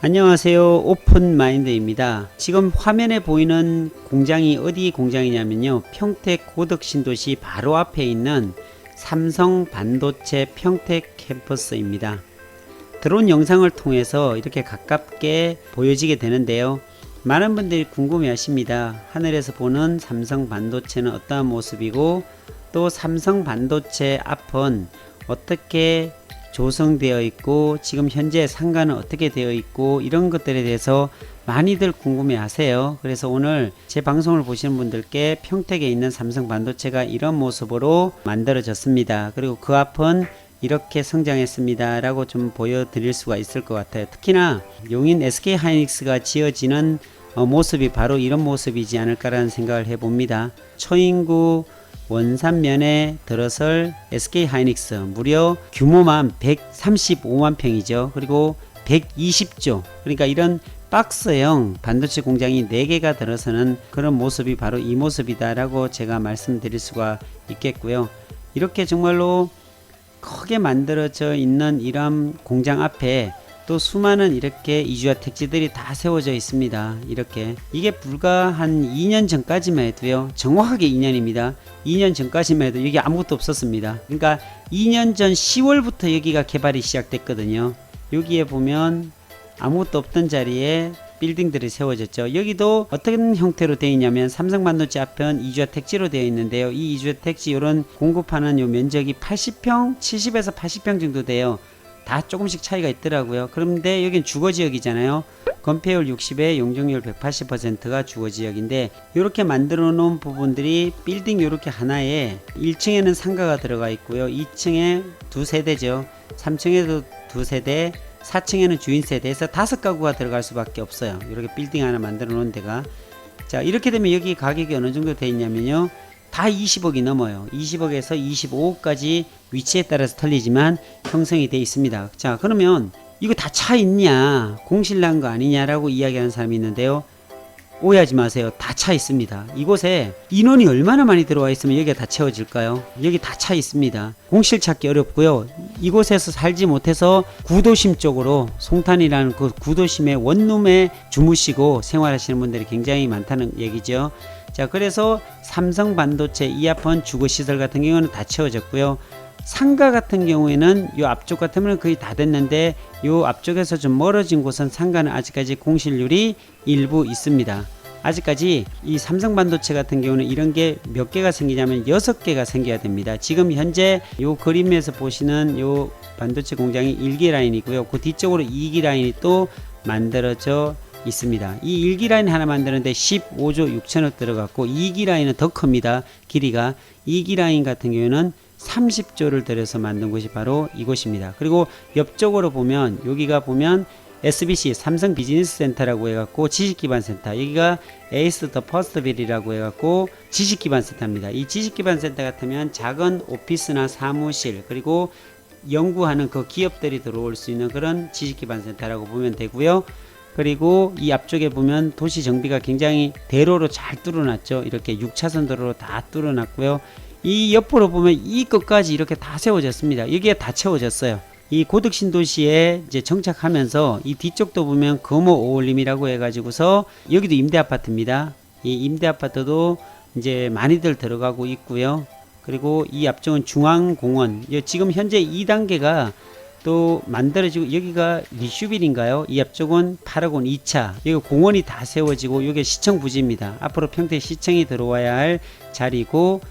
안녕하세요. 오픈마인드입니다. 지금 화면에 보이는 공장이 어디 공장이냐면요, 평택 고덕신도시 바로 앞에 있는 삼성 반도체 평택 캠퍼스입니다. 드론 영상을 통해서 이렇게 가깝게 보여지게 되는데요, 많은 분들이 궁금해 하십니다. 하늘에서 보는 삼성 반도체는 어떠한 모습이고, 또 삼성 반도체 앞은 어떻게 조성되어 있고, 지금 현재 상가는 어떻게 되어 있고, 이런 것들에 대해서 많이들 궁금해 하세요. 그래서 오늘 제 방송을 보시는 분들께 평택에 있는 삼성 반도체가 이런 모습으로 만들어졌습니다. 그리고 그 앞은 이렇게 성장했습니다 라고 좀 보여드릴 수가 있을 것 같아요. 특히나 용인 SK하이닉스가 지어지는 모습이 바로 이런 모습이지 않을까라는 생각을 해봅니다. 초인구 원산면에 들어설 SK하이닉스, 무려 규모만 135만 평이죠. 그리고 120조, 그러니까 이런 박스형 반도체 공장이 4개가 들어서는 그런 모습이 바로 이 모습이다 라고 제가 말씀드릴 수가 있겠고요. 이렇게 정말로 크게 만들어져 있는 이런 공장 앞에 또 수많은 이렇게 이주화 택지들이 다 세워져 있습니다. 이렇게 이게 불과 한 2년 전까지만 해도요, 정확하게 2년입니다. 2년 전까지만 해도 여기 아무것도 없었습니다. 그러니까 2년 전 10월부터 여기가 개발이 시작됐거든요. 여기에 보면 아무것도 없던 자리에 빌딩들이 세워졌죠. 여기도 어떤 형태로 되어 있냐면 삼성반도체 앞은 이주화 택지로 되어 있는데요, 이 이주화 택지 이런 공급하는 요 면적이 80평, 70에서 80평 정도 돼요. 다 조금씩 차이가 있더라고요. 그런데 여긴 주거지역이잖아요. 건폐율 60에 용적률 180%가 주거지역인데, 이렇게 만들어 놓은 부분들이 빌딩 이렇게 하나에 1층에는 상가가 들어가 있고요, 2층에 2세대죠, 3층에도 2세대, 4층에는 주인세대에서 5가구가 들어갈 수밖에 없어요. 이렇게 빌딩 하나 만들어 놓은 데가. 자, 이렇게 되면 여기 가격이 어느 정도 돼 있냐면요, 다 20억이 넘어요. 20억에서 25억까지 위치에 따라서 틀리지만 형성이 되어 있습니다. 자, 그러면 이거 다 차 있냐, 공실난 거 아니냐라고 이야기하는 사람이 있는데요, 오해하지 마세요. 다 차 있습니다. 이곳에 인원이 얼마나 많이 들어와 있으면 여기가 다 채워질까요? 여기 다 차 있습니다. 공실 찾기 어렵고요. 이곳에서 살지 못해서 구도심 쪽으로, 송탄이라는 그 구도심의 원룸에 주무시고 생활하시는 분들이 굉장히 많다는 얘기죠. 자, 그래서 삼성 반도체 이 앞은 주거시설 같은 경우는 다 채워졌고요. 상가 같은 경우에는 이 앞쪽 같으면 거의 다 됐는데, 이 앞쪽에서 좀 멀어진 곳은 상가는 아직까지 공실률이 일부 있습니다. 아직까지 이 삼성 반도체 같은 경우는 이런 게 몇 개가 생기냐면 6개가 생겨야 됩니다. 지금 현재 이 그림에서 보시는 이 반도체 공장이 1기 라인이고요. 그 뒤쪽으로 2기 라인이 또 만들어져 있습니다. 이 1기 라인 하나 만드는데 15조 6천억 들어갔고, 2기 라인은 더 큽니다. 길이가. 2기 라인 같은 경우에는 30조를 들여서 만든 곳이 바로 이곳입니다. 그리고 옆쪽으로 보면, 여기가 보면 SBC 삼성 비즈니스 센터라고 해갖고 지식기반센터, 여기가 에이스 더 퍼스트빌이라고 해갖고 지식기반센터입니다. 이 지식기반센터 같으면 작은 오피스나 사무실, 그리고 연구하는 그 기업들이 들어올 수 있는 그런 지식기반센터라고 보면 되고요. 그리고 이 앞쪽에 보면 도시 정비가 굉장히 대로로 잘 뚫어놨죠. 이렇게 6차선 도로로 다 뚫어놨고요. 이 옆으로 보면 이 끝까지 이렇게 다 세워졌습니다. 여기에 다 채워졌어요. 이 고덕신도시에 이제 정착하면서 이 뒤쪽도 보면 금호 오울림이라고 해가지고서 여기도 임대아파트입니다. 이 임대아파트도 이제 많이들 들어가고 있고요. 그리고 이 앞쪽은 중앙공원, 지금 현재 2단계가 또 만들어지고, 여기가 리슈빌인가요? 이 앞쪽은 8억원 2차, 여기 공원이 다 세워지고, 여기 시청 부지입니다. 앞으로 평택 시청이 들어와야 할 자리고,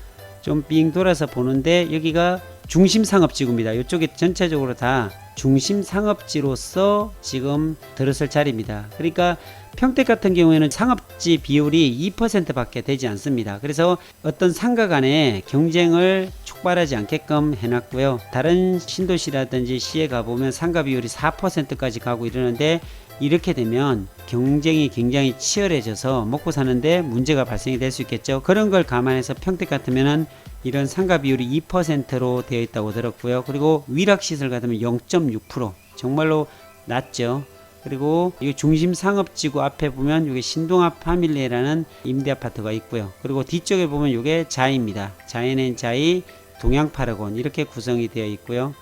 좀 빙 돌아서 보는데 여기가 중심상업지구입니다. 이쪽에 전체적으로 다 중심상업지로서 지금 들어설 자리입니다. 그러니까 평택 같은 경우에는 상업지 비율이 2% 밖에 되지 않습니다. 그래서 어떤 상가 간의 경쟁을 촉발하지 않게끔 해놨고요. 다른 신도시라든지 시에 가보면 상가 비율이 4%까지 가고 이러는데, 이렇게 되면 경쟁이 굉장히 치열해져서 먹고 사는데 문제가 발생이 될 수 있겠죠. 그런 걸 감안해서 평택 같으면은 이런 상가 비율이 2%로 되어 있다고 들었고요. 그리고 위락시설 같으면 0.6%, 정말로 낮죠. 그리고 이 중심 상업지구 앞에 보면 여기 신동아 파밀리라는 임대아파트가 있고요. 그리고 뒤쪽에 보면 이게 자이입니다. 자이는 자이 동양 8억원 이렇게 구성이 되어 있고요.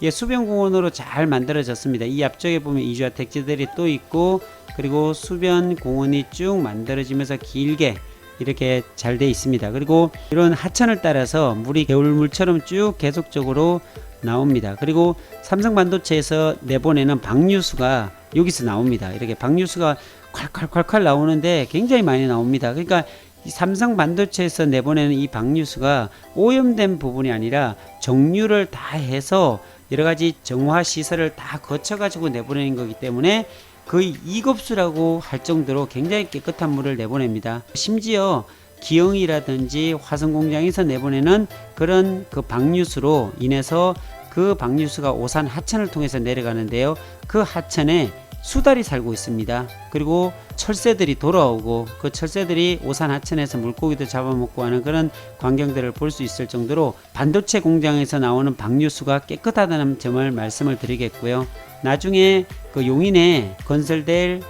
예, 수변공원으로 잘 만들어졌습니다. 이 앞쪽에 보면 이주화 택지들이 또 있고, 그리고 수변공원이 쭉 만들어지면서 길게 이렇게 잘 돼 있습니다. 그리고 이런 하천을 따라서 물이 개울물처럼 쭉 계속적으로 나옵니다. 그리고 삼성반도체에서 내보내는 방류수가 여기서 나옵니다. 이렇게 방류수가 콸콸콸콸 나오는데 굉장히 많이 나옵니다. 그러니까 이 삼성반도체에서 내보내는 이 방류수가 오염된 부분이 아니라 정류를 다 해서 여러가지 정화 시설을 다 거쳐 가지고 내보내는 거기 때문에 거의 2급수라고 할 정도로 굉장히 깨끗한 물을 내보냅니다. 심지어 기흥이라든지 화성공장에서 내보내는 그런 그 방류수로 인해서 그 방류수가 오산 하천을 통해서 내려가는데요. 그 하천에 수달이 살고 있습니다. 그리고 철새들이 돌아오고 그 철새들이 오산 하천에서 물고기도 잡아먹고 하는 그런 광경들을 볼 수 있을 정도로 반도체 공장에서 나오는 방류수가 깨끗하다는 점을 말씀을 드리겠고요. 나중에 그 용인에 건설될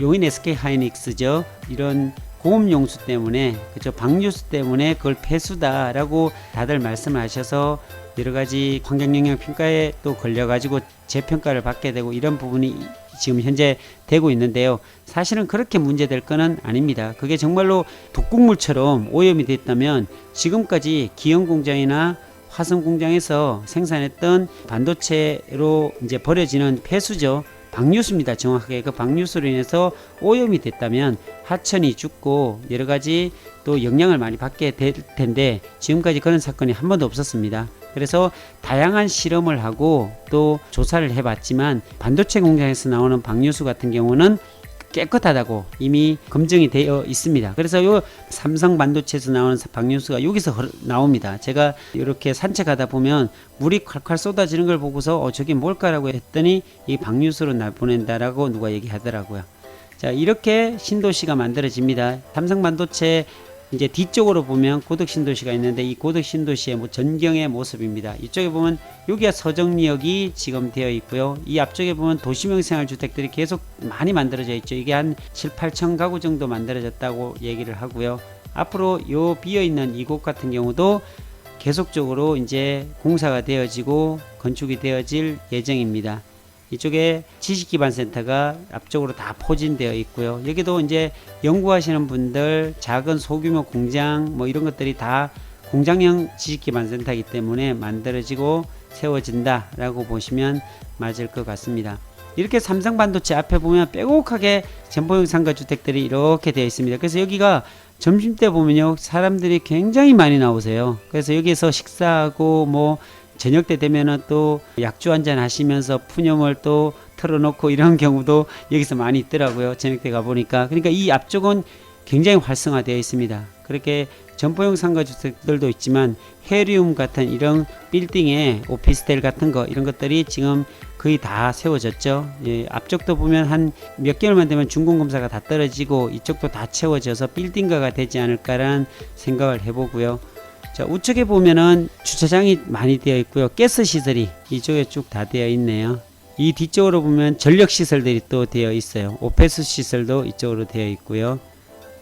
용인 SK 하이닉스죠. 이런 고음용수 때문에, 그죠, 방류수 때문에 그걸 폐수다라고 다들 말씀을 하셔서 여러가지 환경영향평가에 또 걸려가지고 재평가를 받게 되고 이런 부분이 지금 현재 되고 있는데요. 사실은 그렇게 문제될 거는 아닙니다. 그게 정말로 독극물처럼 오염이 됐다면 지금까지 기흥공장이나 화성공장에서 생산했던 반도체로 이제 버려지는 폐수죠. 방류수입니다. 정확하게 그 방류수로 인해서 오염이 됐다면 하천이 죽고 여러가지 또 영향을 많이 받게 될 텐데 지금까지 그런 사건이 한 번도 없었습니다. 그래서 다양한 실험을 하고 또 조사를 해봤지만 반도체 공장에서 나오는 방류수 같은 경우는 깨끗하다고 이미 검증이 되어 있습니다. 그래서 요 삼성 반도체에서 나오는 방류수가 여기서 나옵니다. 제가 이렇게 산책하다 보면 물이 콸콸 쏟아지는 걸 보고서 저게 뭘까라고 했더니 이 방류수로 보낸다라고 누가 얘기하더라고요. 자, 이렇게 신도시가 만들어집니다. 삼성 반도체 이제 뒤쪽으로 보면 고덕 신도시가 있는데 이 고덕 신도시의 전경의 모습입니다. 이쪽에 보면 여기가 서정리역이 지금 되어 있고요. 이 앞쪽에 보면 도시명 생활주택들이 계속 많이 만들어져 있죠. 이게 한 7, 8천 가구 정도 만들어졌다고 얘기를 하고요. 앞으로 요 비어있는 이곳 같은 경우도 계속적으로 이제 공사가 되어지고 건축이 되어질 예정입니다. 이쪽에 지식기반센터가 앞쪽으로 다 포진되어 있고요. 여기도 이제 연구하시는 분들, 작은 소규모 공장 뭐 이런 것들이 다 공장형 지식기반센터이기 때문에 만들어지고 세워진다라고 보시면 맞을 것 같습니다. 이렇게 삼성반도체 앞에 보면 빼곡하게 점포형 상가주택들이 이렇게 되어 있습니다. 그래서 여기가 점심때 보면요, 사람들이 굉장히 많이 나오세요. 그래서 여기서 식사하고 뭐 저녁 때 되면은 또 약주 한잔 하시면서 푸념을 또 틀어놓고 이런 경우도 여기서 많이 있더라고요. 저녁 때 가보니까. 그러니까 이 앞쪽은 굉장히 활성화되어 있습니다. 그렇게 점포형 상가주택들도 있지만 헤리움 같은 이런 빌딩에 오피스텔 같은 거 이런 것들이 지금 거의 다 세워졌죠. 예, 앞쪽도 보면 한 몇 개월만 되면 준공검사가 다 떨어지고 이쪽도 다 채워져서 빌딩가가 되지 않을까라는 생각을 해보고요. 자, 우측에 보면은 주차장이 많이 되어 있고요. 가스 시설이 이쪽에 쭉 다 되어 있네요. 이 뒤쪽으로 보면 전력 시설들이 또 되어 있어요. 오페스 시설도 이쪽으로 되어 있고요.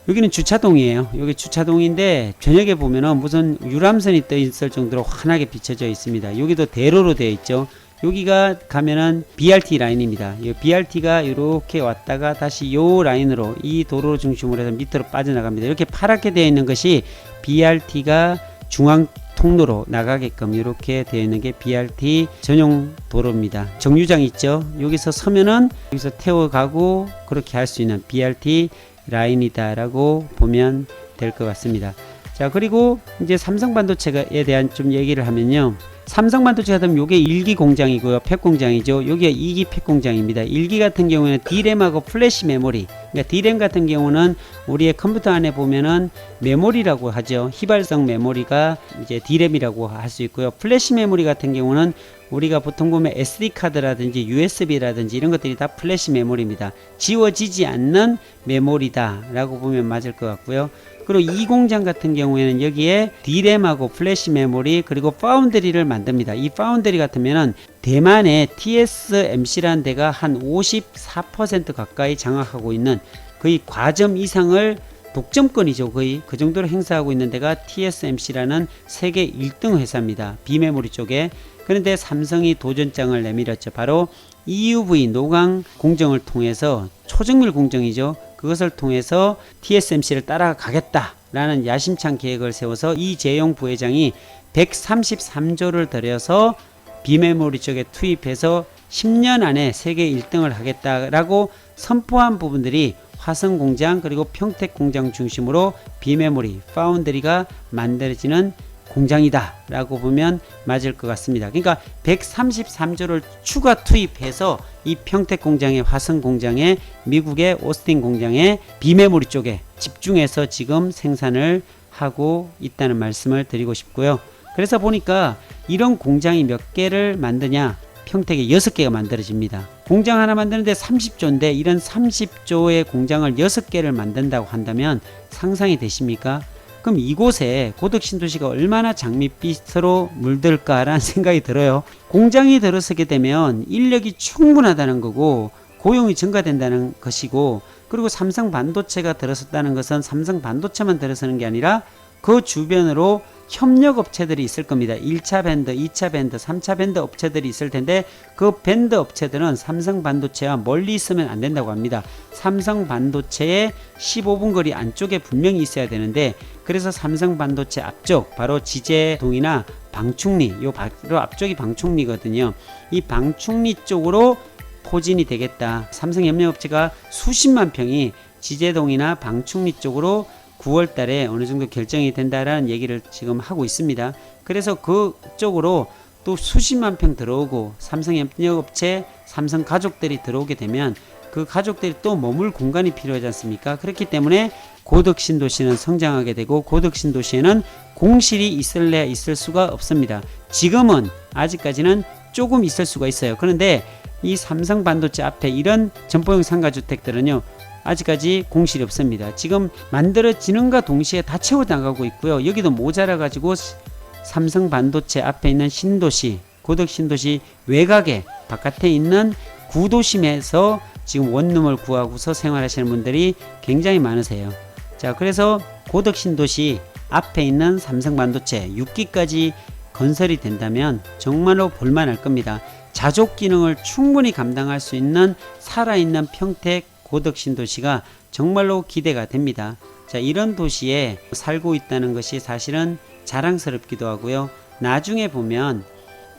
여기는 주차동이에요. 여기 주차동인데 저녁에 보면은 무슨 유람선이 떠 있을 정도로 환하게 비춰져 있습니다. 여기도 대로로 되어 있죠. 여기가 가면은 BRT 라인입니다. 이 BRT가 이렇게 왔다가 다시 요 라인으로 이 도로 중심으로 해서 밑으로 빠져나갑니다. 이렇게 파랗게 되어 있는 것이 BRT가 중앙 통로로 나가게끔 이렇게 되어 있는 게 BRT 전용 도로입니다. 정류장 있죠. 여기서 서면은 여기서 태워가고 그렇게 할 수 있는 BRT 라인이다 라고 보면 될 것 같습니다. 자, 그리고 이제 삼성반도체에 대한 좀 얘기를 하면요, 삼성반도체 같은 요게 1기 공장이고요. 팩 공장이죠. 여기가 2기 팩 공장입니다. 1기 같은 경우에는 D램하고 플래시 메모리. 그러니까 D램 같은 경우는 우리의 컴퓨터 안에 보면은 메모리라고 하죠. 휘발성 메모리가 이제 D램이라고 할 수 있고요. 플래시 메모리 같은 경우는 우리가 보통 보면 SD 카드라든지 USB라든지 이런 것들이 다 플래시 메모리입니다. 지워지지 않는 메모리다 라고 보면 맞을 것 같고요. 그리고 이 공장 같은 경우에는 여기에 D램하고 플래시 메모리 그리고 파운드리를 만듭니다. 이 파운드리 같으면은 대만의 TSMC라는 데가 한 54% 가까이 장악하고 있는 거의 과점 이상을 독점권이죠. 거의 그 정도로 행사하고 있는 데가 TSMC라는 세계 1등 회사입니다. 비메모리 쪽에. 그런데 삼성이 도전장을 내밀었죠. 바로 EUV 노광 공정을 통해서, 초정밀 공정이죠. 그것을 통해서 TSMC를 따라가겠다라는 야심찬 계획을 세워서 이재용 부회장이 133조를 들여서 비메모리 쪽에 투입해서 10년 안에 세계 1등을 하겠다라고 선포한 부분들이 화성 공장 그리고 평택 공장 중심으로 비메모리 파운드리가 만들어지는 공장이다 라고 보면 맞을 것 같습니다. 그러니까 133조를 추가 투입해서 이 평택 공장에, 화성 공장에, 미국의 오스틴 공장에 비메모리 쪽에 집중해서 지금 생산을 하고 있다는 말씀을 드리고 싶고요. 그래서 보니까 이런 공장이 몇 개를 만드냐, 평택에 6개가 만들어집니다. 공장 하나 만드는데 30조인데 이런 30조의 공장을 6개를 만든다고 한다면 상상이 되십니까? 그럼 이곳에 고덕신도시가 얼마나 장밋빛으로 물들까라는 생각이 들어요. 공장이 들어서게 되면 인력이 충분하다는 거고 고용이 증가된다는 것이고, 그리고 삼성 반도체가 들어섰다는 것은 삼성 반도체만 들어서는 게 아니라 그 주변으로 협력 업체들이 있을 겁니다. 1차 밴드, 2차 밴드, 3차 밴드 업체들이 있을 텐데 그 밴드 업체들은 삼성 반도체와 멀리 있으면 안 된다고 합니다. 삼성 반도체의 15분 거리 안쪽에 분명히 있어야 되는데, 그래서 삼성 반도체 앞쪽, 바로 지제동이나 방충리, 요 바로 앞쪽이 방충리거든요. 이 방충리 쪽으로 포진이 되겠다. 삼성 협력업체가 수십만 평이 지제동이나 방충리 쪽으로 9월 달에 어느 정도 결정이 된다라는 얘기를 지금 하고 있습니다. 그래서 그쪽으로 또 수십만 평 들어오고 삼성협력업체, 삼성 가족들이 들어오게 되면 그 가족들이 또 머물 공간이 필요하지 않습니까? 그렇기 때문에 고덕신도시는 성장하게 되고, 고덕신도시에는 공실이 있을래야 있을 수가 없습니다. 지금은 아직까지는 조금 있을 수가 있어요. 그런데 이 삼성 반도체 앞에 이런 점포형 상가주택들은요, 아직까지 공실이 없습니다. 지금 만들어지는가 동시에 다 채워나가고 있고요. 여기도 모자라 가지고 삼성 반도체 앞에 있는 신도시, 고덕신도시 외곽에 바깥에 있는 구도심에서 지금 원룸을 구하고서 생활하시는 분들이 굉장히 많으세요. 자, 그래서 고덕신도시 앞에 있는 삼성 반도체 6기까지 건설이 된다면 정말로 볼만할 겁니다. 자족 기능을 충분히 감당할 수 있는 살아있는 평택 고덕신도시가 정말로 기대가 됩니다. 자, 이런 도시에 살고 있다는 것이 사실은 자랑스럽기도 하고요. 나중에 보면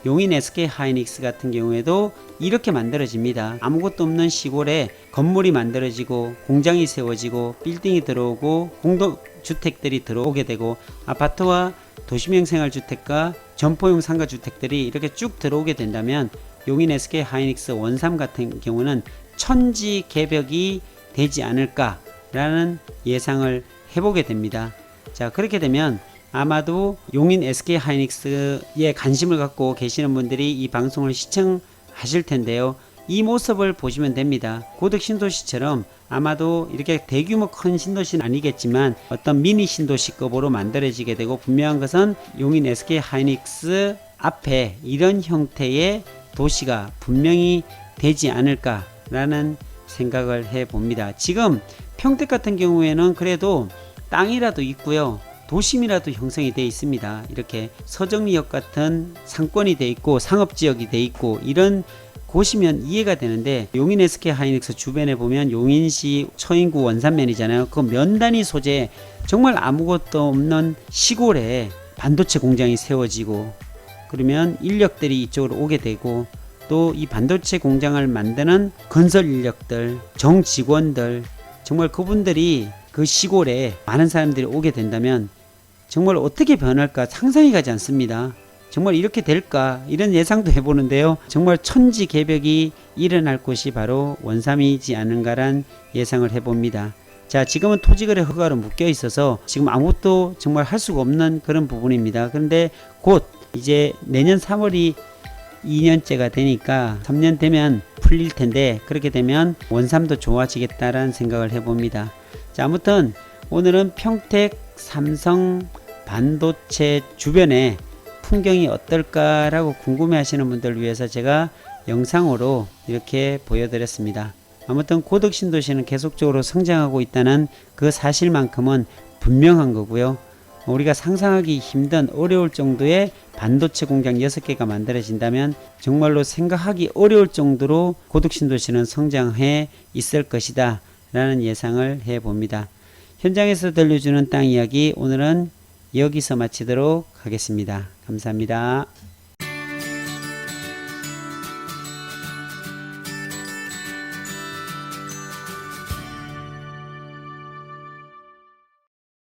용인 SK하이닉스 같은 경우에도 이렇게 만들어집니다. 아무것도 없는 시골에 건물이 만들어지고 공장이 세워지고 빌딩이 들어오고 공동주택들이 들어오게 되고 아파트와 도시명 생활주택과 점포용 상가주택들이 이렇게 쭉 들어오게 된다면 용인 SK하이닉스 원삼 같은 경우는 천지개벽이 되지 않을까라는 예상을 해보게 됩니다. 자, 그렇게 되면 아마도 용인 SK하이닉스에 관심을 갖고 계시는 분들이 이 방송을 시청하실 텐데요. 이 모습을 보시면 됩니다. 고덕신도시처럼 아마도 이렇게 대규모 큰 신도시는 아니겠지만 어떤 미니 신도시급으로 만들어지게 되고, 분명한 것은 용인 SK하이닉스 앞에 이런 형태의 도시가 분명히 되지 않을까라는 생각을 해봅니다. 지금 평택 같은 경우에는 그래도 땅이라도 있고요, 도심이라도 형성이 되어 있습니다. 이렇게 서정리역 같은 상권이 되어 있고 상업지역이 되어 있고 이런 곳이면 이해가 되는데, 용인 SK하이닉스 주변에 보면 용인시 초인구 원산면이잖아요. 그 면단위 소재 정말 아무것도 없는 시골에 반도체 공장이 세워지고, 그러면 인력들이 이쪽으로 오게 되고, 또 이 반도체 공장을 만드는 건설 인력들, 정직원들, 정말 그분들이 그 시골에 많은 사람들이 오게 된다면 정말 어떻게 변할까 상상이 가지 않습니다. 정말 이렇게 될까 이런 예상도 해보는데요. 정말 천지개벽이 일어날 곳이 바로 원삼이지 않은가란 예상을 해봅니다. 자, 지금은 토지거래 허가로 묶여 있어서 지금 아무것도 정말 할 수가 없는 그런 부분입니다. 그런데 곧 이제 내년 3월이 2년째가 되니까 3년 되면 풀릴 텐데, 그렇게 되면 원삼도 좋아지겠다라는 생각을 해봅니다. 자, 아무튼 오늘은 평택 삼성 반도체 주변에 풍경이 어떨까라고 궁금해 하시는 분들을 위해서 제가 영상으로 이렇게 보여드렸습니다. 아무튼 고덕 신도시는 계속적으로 성장하고 있다는 그 사실만큼은 분명한 거고요. 우리가 상상하기 힘든 어려울 정도의 반도체 공장 6개가 만들어진다면 정말로 생각하기 어려울 정도로 고덕 신도시는 성장해 있을 것이다 라는 예상을 해봅니다. 현장에서 들려주는 땅 이야기 오늘은 여기서 마치도록 하겠습니다. 감사합니다.